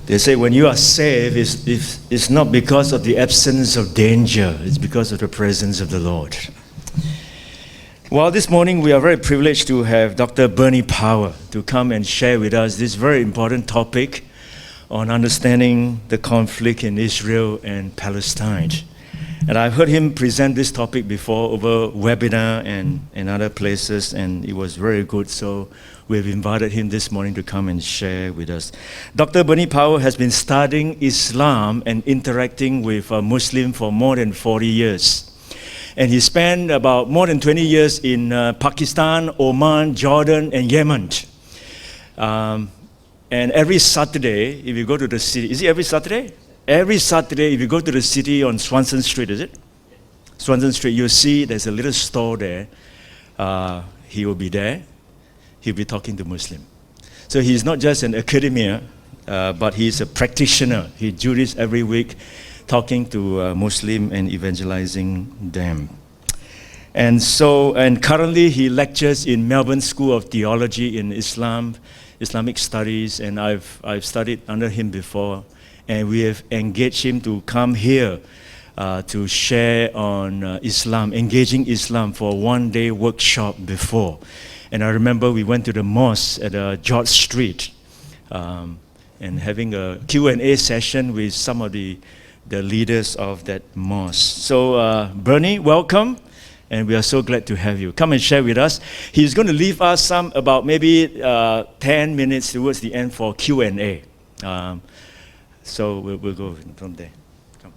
They say when you are saved, it's not because of the absence of danger, it's because of the presence of the Lord. Well, this morning we are very privileged to have Dr. Bernie Power to come and share with us this very important topic on understanding the conflict in Israel and Palestine. And I've heard him present this topic before over webinar and other places, and it was very good. So we've invited him this morning to come and share with us. Dr. Bernie Power has been studying Islam and interacting with Muslims for more than 40 years. And he spent about more than 20 years in Pakistan, Oman, Jordan, and Yemen. And every Saturday, if you go to the city, is it every Saturday? Every Saturday, if you go to the city on Swanson Street, is it? Swanson Street, you'll see there's a little store there. He will be there. He'll be talking to Muslims. So he's not just an academia, but he's a practitioner. He do this every week, talking to Muslims and evangelizing them. And currently he lectures in Melbourne School of Theology in Islamic Studies, and I've studied under him before. And we have engaged him to come here to share on Islam, engaging Islam for a one-day workshop before. And I remember we went to the mosque at George Street and having a Q&A session with some of the leaders of that mosque. So Bernie, welcome, and we are so glad to have you. Come and share with us. He's going to leave us about maybe 10 minutes towards the end for Q&A. So we'll go from there. Come.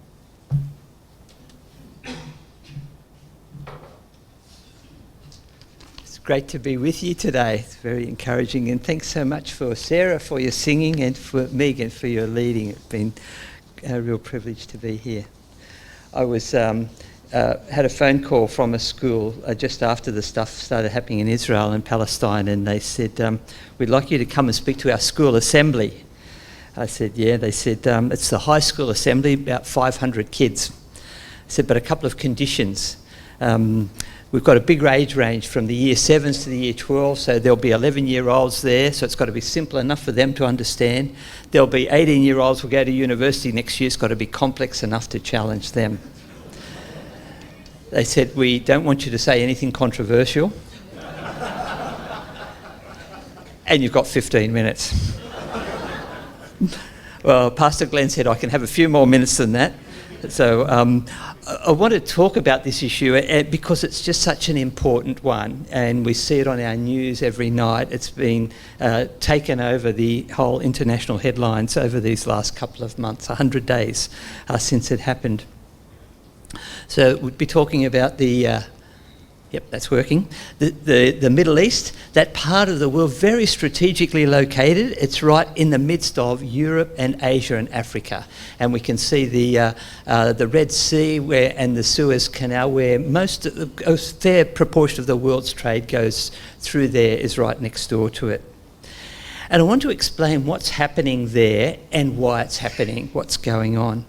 It's great to be with you today. It's very encouraging, and thanks so much for Sarah for your singing and for Megan for your leading. It's been a real privilege to be here. I was had a phone call from a school just after the stuff started happening in Israel and Palestine, and they said, we'd like you to come and speak to our school assembly. I said, yeah. They said, it's the high school assembly, about 500 kids. I said, but a couple of conditions. We've got a big age range from the year 7s to the year 12, so there'll be 11-year-olds there, so it's got to be simple enough for them to understand. There'll be 18-year-olds who will go to university next year. It's got to be complex enough to challenge them. They said, we don't want you to say anything controversial. And you've got 15 minutes. Well, Pastor Glenn said I can have a few more minutes than that. So I want to talk about this issue because it's just such an important one, and we see it on our news every night. It's been taken over the whole international headlines over these last couple of months, 100 days since it happened. So we'd be talking about the that's working. The Middle East, that part of the world, very strategically located. It's right in the midst of Europe and Asia and Africa. And we can see the Red Sea and the Suez Canal, where a fair proportion of the world's trade goes through there, is right next door to it. And I want to explain what's happening there and why it's happening, what's going on.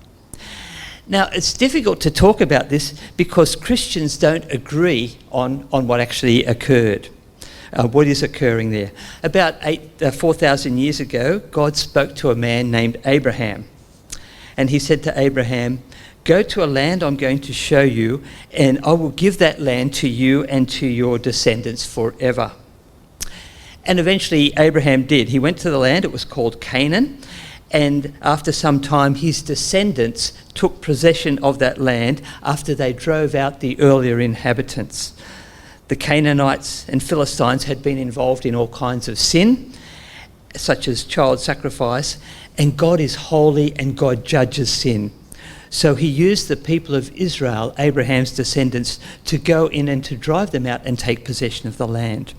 Now, it's difficult to talk about this because Christians don't agree on what actually occurred, what is occurring there. About 4,000 years ago, God spoke to a man named Abraham. And he said to Abraham, go to a land I'm going to show you, and I will give that land to you and to your descendants forever. And eventually Abraham did. He went to the land. It was called Canaan. And after some time, his descendants took possession of that land after they drove out the earlier inhabitants. The Canaanites and Philistines had been involved in all kinds of sin, such as child sacrifice, and God is holy and God judges sin. So he used the people of Israel, Abraham's descendants, to go in and to drive them out and take possession of the land.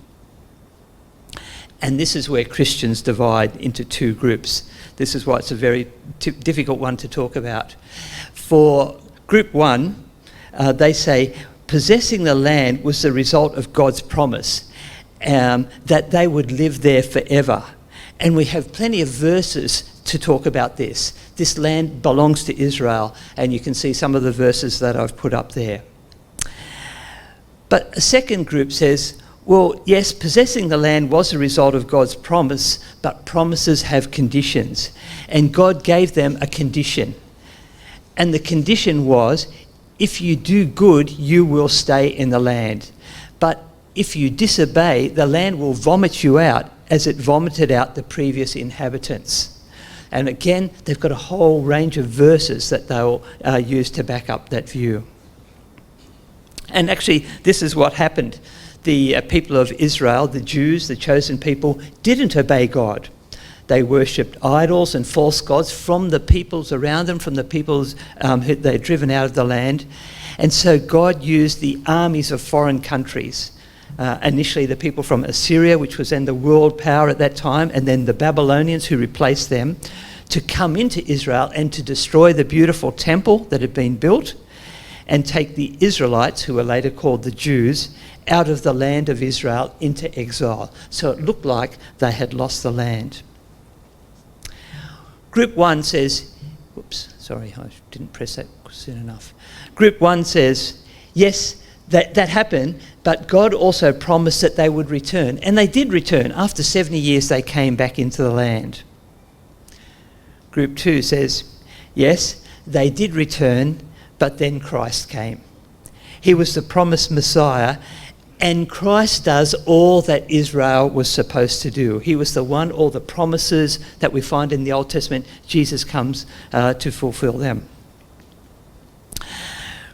And this is where Christians divide into two groups. This is why it's a very difficult one to talk about. For group one, they say possessing the land was the result of God's promise, that they would live there forever. And we have plenty of verses to talk about this. This land belongs to Israel, and you can see some of the verses that I've put up there. But a second group says, Well, yes, possessing the land was a result of God's promise, but promises have conditions. And God gave them a condition. And the condition was, if you do good, you will stay in the land. But if you disobey, the land will vomit you out as it vomited out the previous inhabitants. And again, they've got a whole range of verses that they'll use to back up that view. And actually, this is what happened. The people of Israel, the Jews, the chosen people, didn't obey God. They worshipped idols and false gods from the peoples around them, from the peoples who they'd driven out of the land. And so God used the armies of foreign countries. Initially the people from Assyria, which was then the world power at that time, and then the Babylonians who replaced them, to come into Israel and to destroy the beautiful temple that had been built and take the Israelites, who were later called the Jews, out of the land of Israel into exile. So it looked like they had lost the land. Group 1 says, whoops, sorry, I didn't press that soon enough. Group 1 says, yes, that happened, but God also promised that they would return. And they did return. After 70 years, they came back into the land. Group 2 says, yes, they did return, but then Christ came. He was the promised Messiah, and Christ does all that Israel was supposed to do. He was the one, all the promises that we find in the Old Testament, Jesus comes to fulfill them.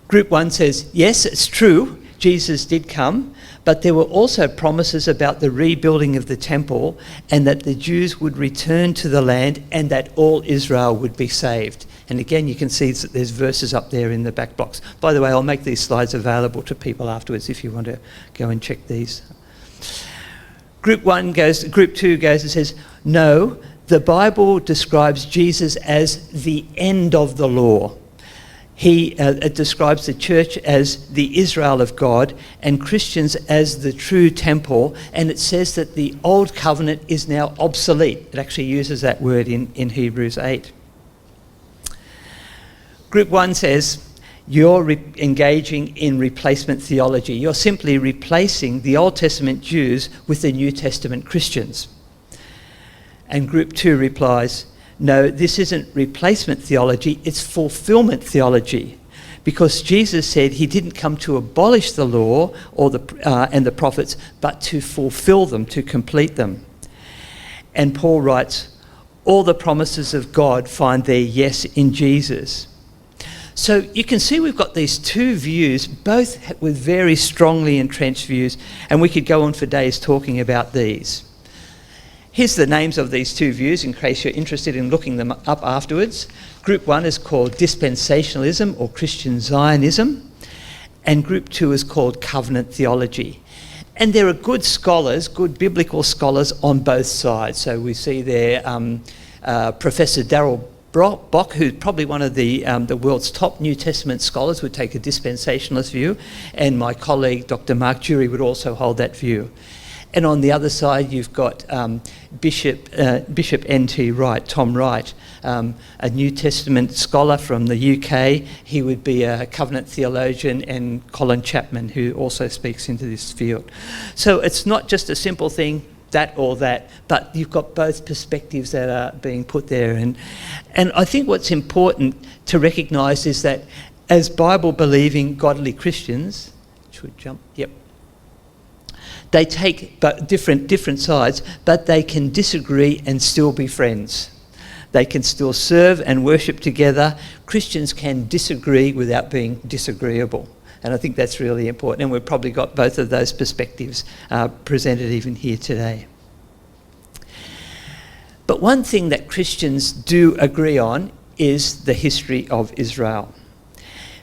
Group 1 says, yes, it's true, Jesus did come, but there were also promises about the rebuilding of the temple and that the Jews would return to the land and that all Israel would be saved. And again, you can see that there's verses up there in the back blocks. By the way, I'll make these slides available to people afterwards if you want to go and check these. Group 2 goes and says, no, the Bible describes Jesus as the end of the law. It describes the church as the Israel of God and Christians as the true temple, and it says that the old covenant is now obsolete. It actually uses that word in Hebrews 8. Group 1 says, you're engaging in replacement theology. You're simply replacing the Old Testament Jews with the New Testament Christians. And Group 2 replies, no, this isn't replacement theology, it's fulfillment theology. Because Jesus said he didn't come to abolish the law and the prophets, but to fulfill them, to complete them. And Paul writes, all the promises of God find their yes in Jesus. So you can see we've got these two views, both with very strongly entrenched views, and we could go on for days talking about these. Here's the names of these two views in case you're interested in looking them up afterwards. Group 1 is called dispensationalism or Christian Zionism, and Group 2 is called covenant theology. And there are good scholars, good biblical scholars on both sides. So we see there Professor Darrell Bock, who's probably one of the world's top New Testament scholars, would take a dispensationalist view, and my colleague Dr. Mark Jury would also hold that view. And on the other side, you've got Bishop N.T. Wright, Tom Wright, a New Testament scholar from the UK. He would be a covenant theologian, and Colin Chapman, who also speaks into this field. So it's not just a simple thing, that or that, but you've got both perspectives that are being put there. And I think what's important to recognise is that as Bible-believing, godly Christians, should jump, yep, they take different sides, but they can disagree and still be friends. They can still serve and worship together. Christians can disagree without being disagreeable. And I think that's really important. And we've probably got both of those perspectives presented even here today. But one thing that Christians do agree on is the history of Israel.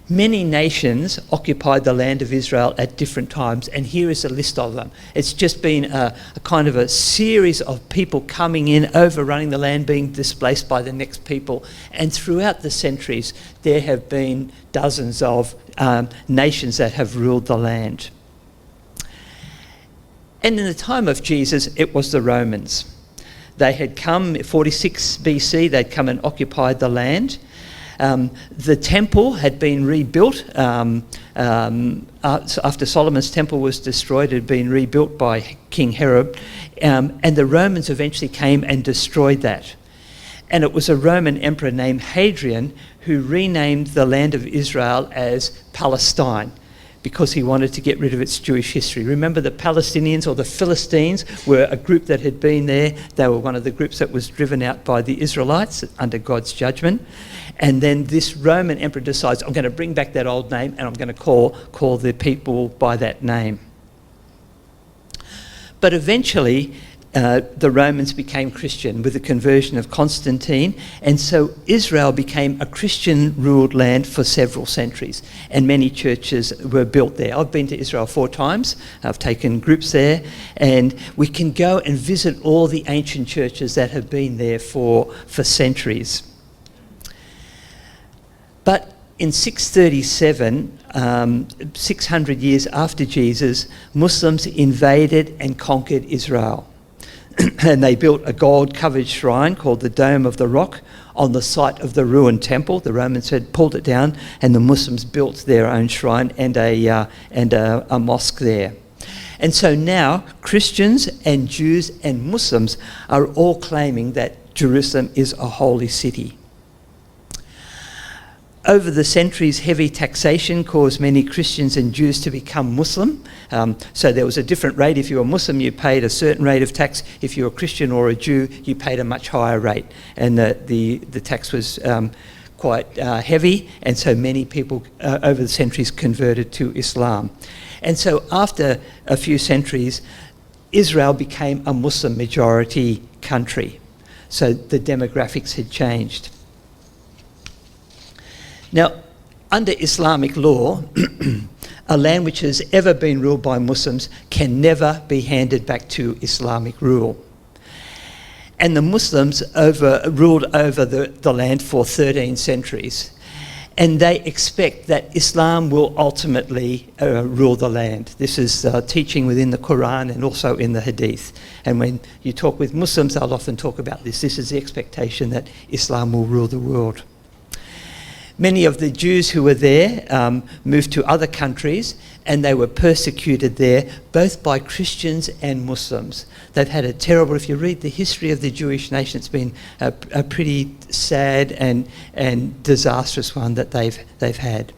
Many nations occupied the land of Israel at different times, and here is a list of them. It's just been a kind of a series of people coming in, overrunning the land, being displaced by the next people. And throughout the centuries, there have been dozens of nations that have ruled the land. And in the time of Jesus, it was the Romans. They had come, 46 BC, they'd come and occupied the land. The temple had been rebuilt after Solomon's temple was destroyed. It had been rebuilt by King Herod, and the Romans eventually came and destroyed that. And it was a Roman emperor named Hadrian who renamed the land of Israel as Palestine, because he wanted to get rid of its Jewish history. Remember, the Palestinians, or the Philistines, were a group that had been there. They were one of the groups that was driven out by the Israelites under God's judgment. And then this Roman emperor decides, I'm going to bring back that old name and I'm going to call the people by that name. But eventually, the Romans became Christian with the conversion of Constantine, and so Israel became a Christian-ruled land for several centuries, and many churches were built there. I've been to Israel 4 times. I've taken groups there, and we can go and visit all the ancient churches that have been there for centuries. But in 637, 600 years after Jesus, Muslims invaded and conquered Israel. And they built a gold-covered shrine called the Dome of the Rock on the site of the ruined temple. The Romans had pulled it down, and the Muslims built their own shrine and a mosque there. And so now Christians and Jews and Muslims are all claiming that Jerusalem is a holy city. Over the centuries, heavy taxation caused many Christians and Jews to become Muslim. So there was a different rate. If you were Muslim, you paid a certain rate of tax. If you were a Christian or a Jew, you paid a much higher rate. And the tax was quite heavy, and so many people over the centuries converted to Islam. And so after a few centuries, Israel became a Muslim majority country. So the demographics had changed. Now, under Islamic law, a land which has ever been ruled by Muslims can never be handed back to Islamic rule. And the Muslims ruled over the land for 13 centuries. And they expect that Islam will ultimately rule the land. This is teaching within the Quran and also in the Hadith. And when you talk with Muslims, they'll often talk about this. This is the expectation that Islam will rule the world. Many of the Jews who were there moved to other countries, and they were persecuted there, both by Christians and Muslims. They've had a terrible, if you read the history of the Jewish nation, it's been a pretty sad and disastrous one that they've had.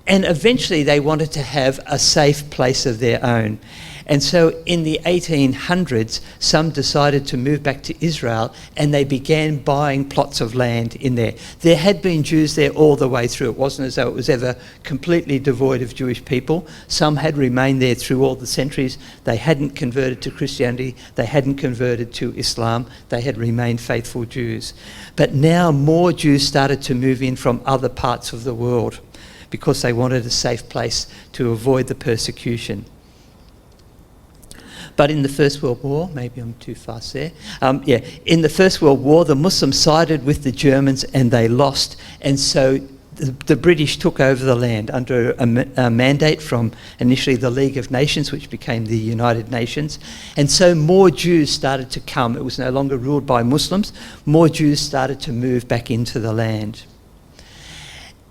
And eventually they wanted to have a safe place of their own. And so in the 1800s, some decided to move back to Israel, and they began buying plots of land in there. There had been Jews there all the way through. It wasn't as though it was ever completely devoid of Jewish people. Some had remained there through all the centuries. They hadn't converted to Christianity. They hadn't converted to Islam. They had remained faithful Jews. But now more Jews started to move in from other parts of the world because they wanted a safe place to avoid the persecution. But in the First World War, maybe I'm too fast there. In the First World War, the Muslims sided with the Germans and they lost. And so the British took over the land under a mandate from initially the League of Nations, which became the United Nations. And so more Jews started to come. It was no longer ruled by Muslims. More Jews started to move back into the land.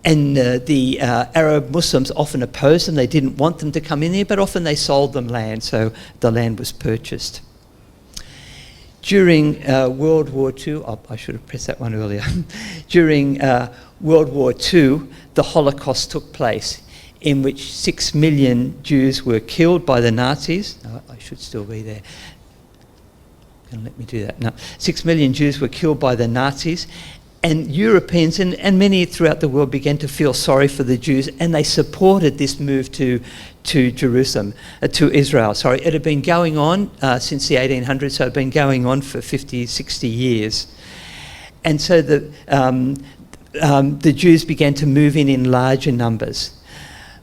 And the Arab Muslims often opposed them. They didn't want them to come in here, but often they sold them land, so the land was purchased. During World War II, I should have pressed that one earlier. During World War II, the Holocaust took place, in which 6 million Jews were killed by the Nazis. No, I should still be there. Gonna let me do that? No. 6 million Jews were killed by the Nazis. And Europeans and many throughout the world began to feel sorry for the Jews, and they supported this move to Jerusalem, to Israel. Sorry, it had been going on since the 1800s, so it had been going on for 50, 60 years. And so the Jews began to move in larger numbers.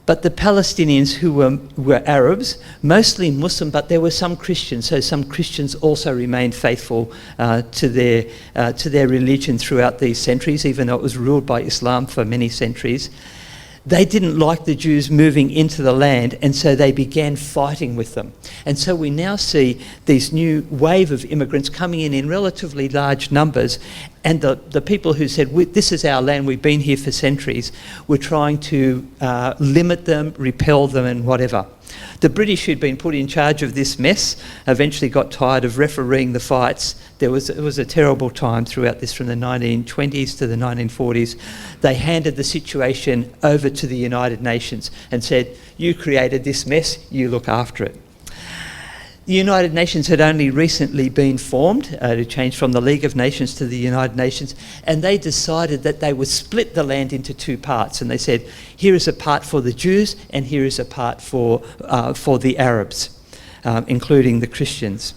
But the Palestinians, who were Arabs, mostly Muslim, but there were some Christians, so some Christians also remained faithful to their religion throughout these centuries, even though it was ruled by Islam for many centuries. They didn't like the Jews moving into the land, and so they began fighting with them. And so we now see this new wave of immigrants coming in relatively large numbers, And the people who said, this is our land, we've been here for centuries, were trying to limit them, repel them and whatever. The British, who'd been put in charge of this mess, eventually got tired of refereeing the fights. It was a terrible time throughout this, from the 1920s to the 1940s. They handed the situation over to the United Nations and said, you created this mess, you look after it. The United Nations had only recently been formed, to change from the League of Nations to the United Nations, and they decided that they would split the land into two parts. And they said, here is a part for the Jews and here is a part for the Arabs, including the Christians.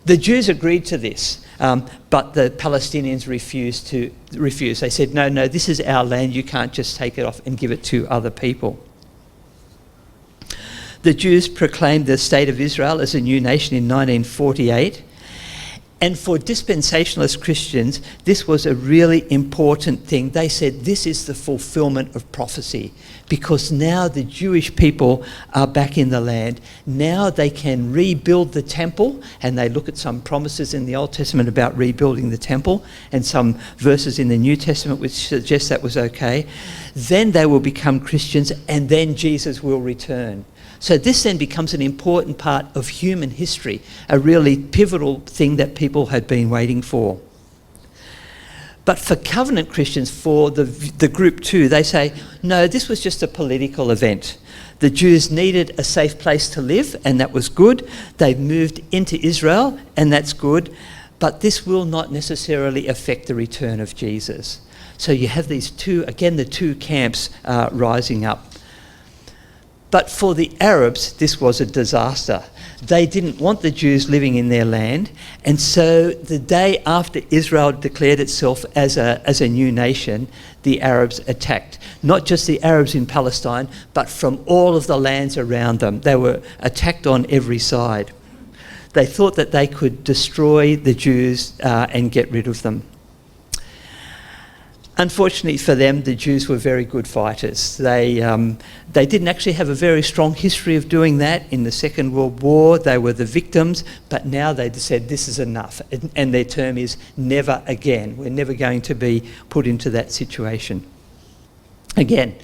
The Jews agreed to this, but the Palestinians refused. They said, no, this is our land, you can't just take it off and give it to other people. The Jews proclaimed the State of Israel as a new nation in 1948. And for dispensationalist Christians, this was a really important thing. They said this is the fulfillment of prophecy, because now the Jewish people are back in the land. Now they can rebuild the temple, and they look at some promises in the Old Testament about rebuilding the temple and some verses in the New Testament which suggest that was okay. Then they will become Christians, and then Jesus will return. So this then becomes an important part of human history, a really pivotal thing that people had been waiting for. But for covenant Christians, for the group two, they say, no, this was just a political event. The Jews needed a safe place to live, and that was good. They've moved into Israel, and that's good. But this will not necessarily affect the return of Jesus. So you have these two, again, the two camps rising up. But for the Arabs, this was a disaster. They didn't want the Jews living in their land, and so the day after Israel declared itself as a new nation, the Arabs attacked. Not just the Arabs in Palestine, but from all of the lands around them. They were attacked on every side. They thought that they could destroy the Jews and get rid of them. Unfortunately for them, the Jews were very good fighters. They didn't actually have a very strong history of doing that. In the Second World War, they were the victims, but now they said this is enough. And their term is never again. We're never going to be put into that situation again.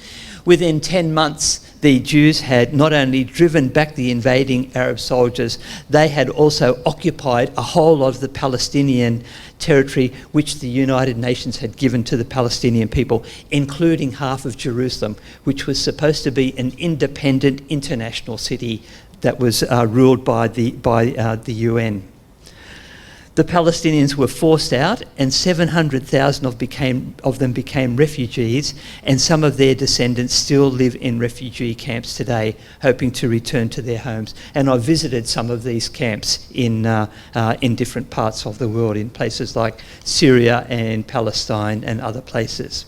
Within 10 months, the Jews had not only driven back the invading Arab soldiers, they had also occupied a whole lot of the Palestinian territory which the United Nations had given to the Palestinian people, including half of Jerusalem, which was supposed to be an independent international city that was ruled by the UN. The Palestinians were forced out, and 700,000 of them became refugees, and some of their descendants still live in refugee camps today, hoping to return to their homes. And I visited some of these camps in different parts of the world, in places like Syria and Palestine and other places.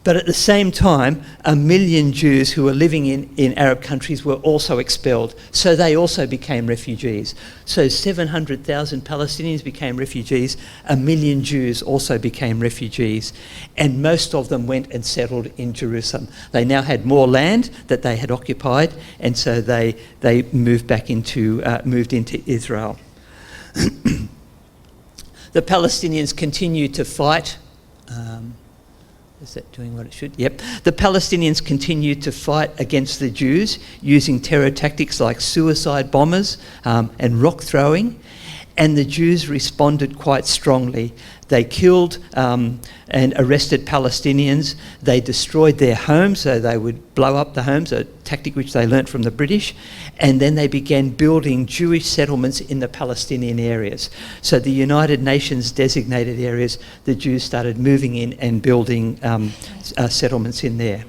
But at the same time, 1 million Jews who were living in Arab countries were also expelled. So they also became refugees. So 700,000 Palestinians became refugees. 1 million Jews also became refugees. And most of them went and settled in Jerusalem. They now had more land that they had occupied, and so they moved into Israel. The Palestinians continued to fight. Is that doing what it should? Yep. The Palestinians continued to fight against the Jews using terror tactics like suicide bombers and rock throwing, and the Jews responded quite strongly. They killed and arrested Palestinians. They destroyed their homes, so they would blow up the homes, a tactic which they learnt from the British, and then they began building Jewish settlements in the Palestinian areas. So the United Nations designated areas, the Jews started moving in and building settlements in there.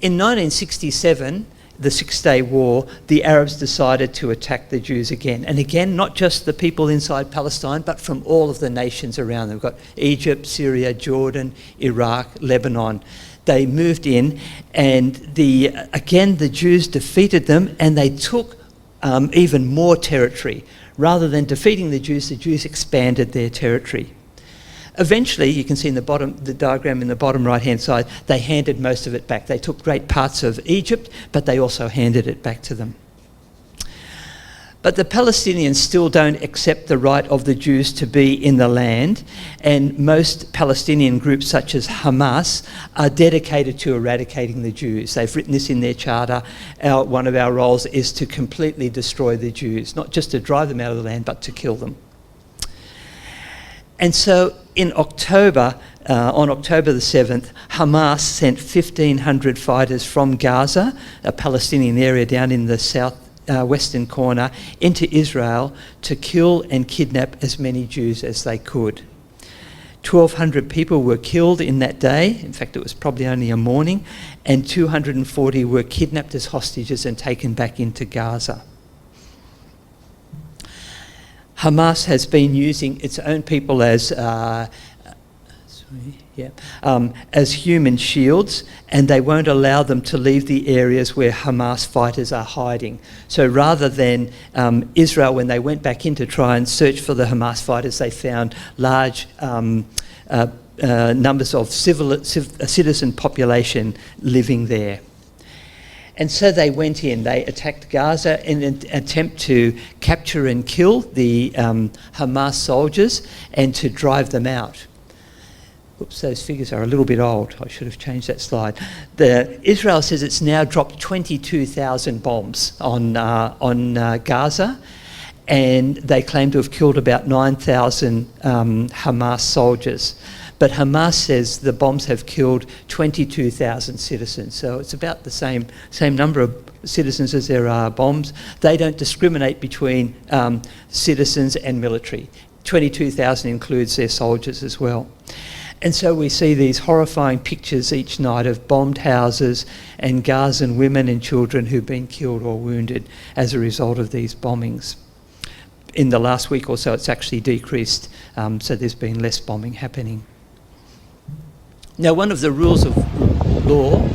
In 1967, the Six-Day War, the Arabs decided to attack the Jews again. And again, not just the people inside Palestine, but from all of the nations around them. We've got Egypt, Syria, Jordan, Iraq, Lebanon. They moved in, and again, the Jews defeated them, and they took even more territory. Rather than defeating the Jews expanded their territory. Eventually, you can see in the diagram in the bottom right-hand side, they handed most of it back. They took great parts of Egypt, but they also handed it back to them. But the Palestinians still don't accept the right of the Jews to be in the land, and most Palestinian groups such as Hamas are dedicated to eradicating the Jews. They've written this in their charter. One of our roles is to completely destroy the Jews, not just to drive them out of the land, but to kill them. And so in October, on October the 7th, Hamas sent 1,500 fighters from Gaza, a Palestinian area down in the western corner, into Israel to kill and kidnap as many Jews as they could. 1,200 people were killed in that day. In fact, it was probably only a morning, and 240 were kidnapped as hostages and taken back into Gaza. Hamas has been using its own people as human shields, and they won't allow them to leave the areas where Hamas fighters are hiding. So rather than Israel, when they went back in to try and search for the Hamas fighters, they found large numbers of citizen population living there. And so they went in, they attacked Gaza in an attempt to capture and kill the Hamas soldiers and to drive them out. Oops, those figures are a little bit old. I should have changed that slide. Israel says it's now dropped 22,000 bombs on Gaza, and they claim to have killed about 9,000 Hamas soldiers. But Hamas says the bombs have killed 22,000 citizens. So it's about the same number of citizens as there are bombs. They don't discriminate between citizens and military. 22,000 includes their soldiers as well. And so we see these horrifying pictures each night of bombed houses and Gazan women and children who've been killed or wounded as a result of these bombings. In the last week or so, it's actually decreased, so there's been less bombing happening. Now, one of the rules of law...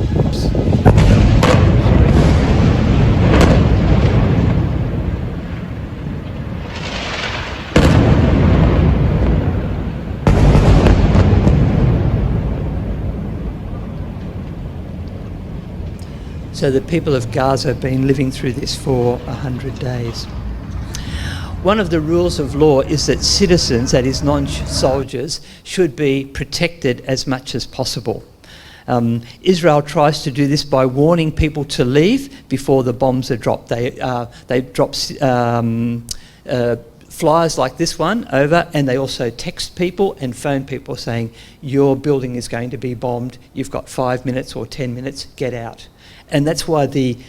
So the people of Gaza have been living through this for 100 days. One of the rules of law is that citizens, that is non-soldiers, should be protected as much as possible. Israel tries to do this by warning people to leave before the bombs are dropped. They drop flyers like this one over, and they also text people and phone people saying, your building is going to be bombed, you've got 5 minutes or 10 minutes, get out. And that's why the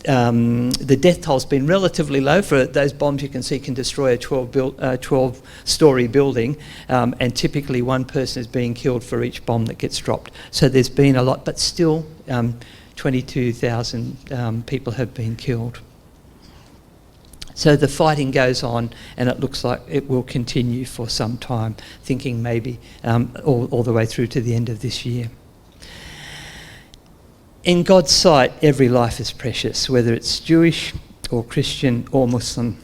death toll's been relatively low. For those bombs you can see can destroy a 12-storey building, and typically one person is being killed for each bomb that gets dropped. So there's been a lot, but still 22,000 people have been killed. So the fighting goes on, and it looks like it will continue for some time, thinking maybe all the way through to the end of this year. In God's sight, every life is precious, whether it's Jewish or Christian or Muslim.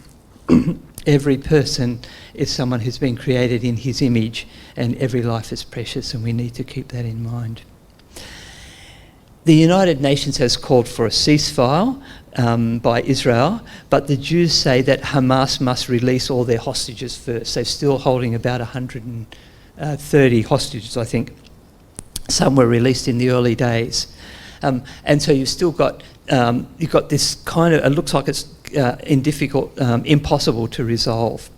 Every person is someone who's been created in his image, and every life is precious, and we need to keep that in mind. The United Nations has called for a ceasefire by Israel, but the Jews say that Hamas must release all their hostages first. They're still holding about 130 hostages, I think. Some were released in the early days. And so you've still got this kind of, it looks like it's impossible to resolve.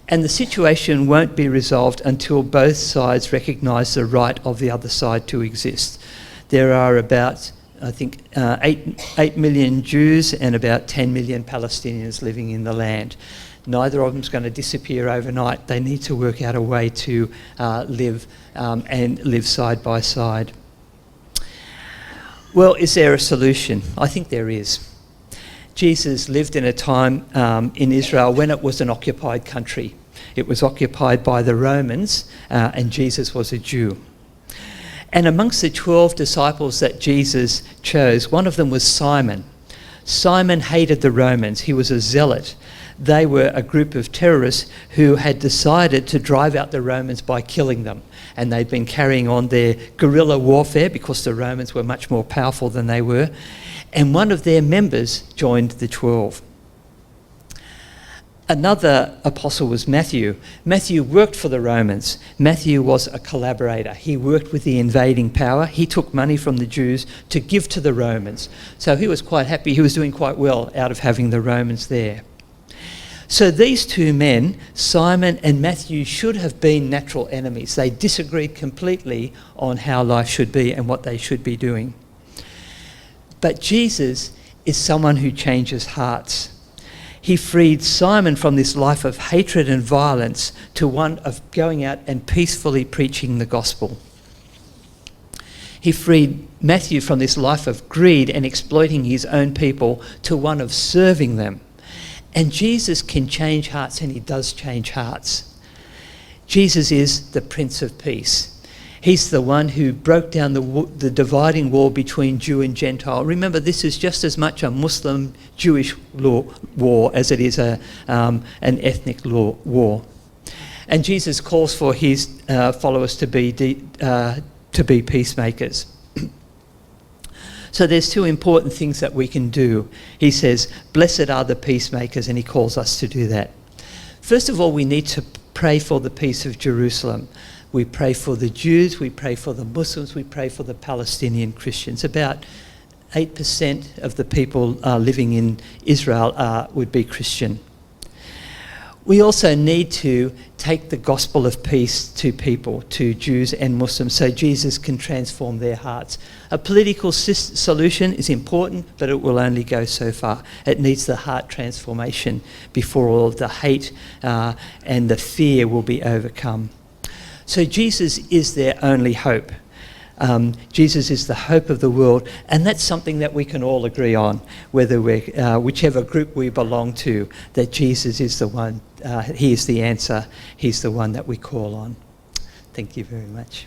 And the situation won't be resolved until both sides recognise the right of the other side to exist. There are about, I think, 8 million Jews and about 10 million Palestinians living in the land. Neither of them's going to disappear overnight. They need to work out a way to live side by side. Well, is there a solution? I think there is. Jesus lived in a time in Israel when it was an occupied country. It was occupied by the Romans, and Jesus was a Jew. And amongst the 12 disciples that Jesus chose, one of them was Simon. Simon hated the Romans. He was a zealot. They were a group of terrorists who had decided to drive out the Romans by killing them. And they'd been carrying on their guerrilla warfare because the Romans were much more powerful than they were. And one of their members joined the 12. Another apostle was Matthew. Matthew worked for the Romans. Matthew was a collaborator. He worked with the invading power. He took money from the Jews to give to the Romans. So he was quite happy. He was doing quite well out of having the Romans there. So these two men, Simon and Matthew, should have been natural enemies. They disagreed completely on how life should be and what they should be doing. But Jesus is someone who changes hearts. He freed Simon from this life of hatred and violence to one of going out and peacefully preaching the gospel. He freed Matthew from this life of greed and exploiting his own people to one of serving them. And Jesus can change hearts, and he does change hearts. Jesus is the Prince of Peace. He's the one who broke down the dividing wall between Jew and Gentile. Remember, this is just as much a Muslim-Jewish war as it is an ethnic war. And Jesus calls for his followers to be peacemakers. So there's two important things that we can do. He says, blessed are the peacemakers, and he calls us to do that. First of all, we need to pray for the peace of Jerusalem. We pray for the Jews, we pray for the Muslims, we pray for the Palestinian Christians. About 8% of the people living in Israel would be Christian. We also need to take the gospel of peace to people, to Jews and Muslims, so Jesus can transform their hearts. A political solution is important, but it will only go so far. It needs the heart transformation before all of the hate and the fear will be overcome. So Jesus is their only hope. Jesus is the hope of the world, and that's something that we can all agree on, whether we're whichever group we belong to, that Jesus is the one, he is the answer, he's the one that we call on. Thank you very much.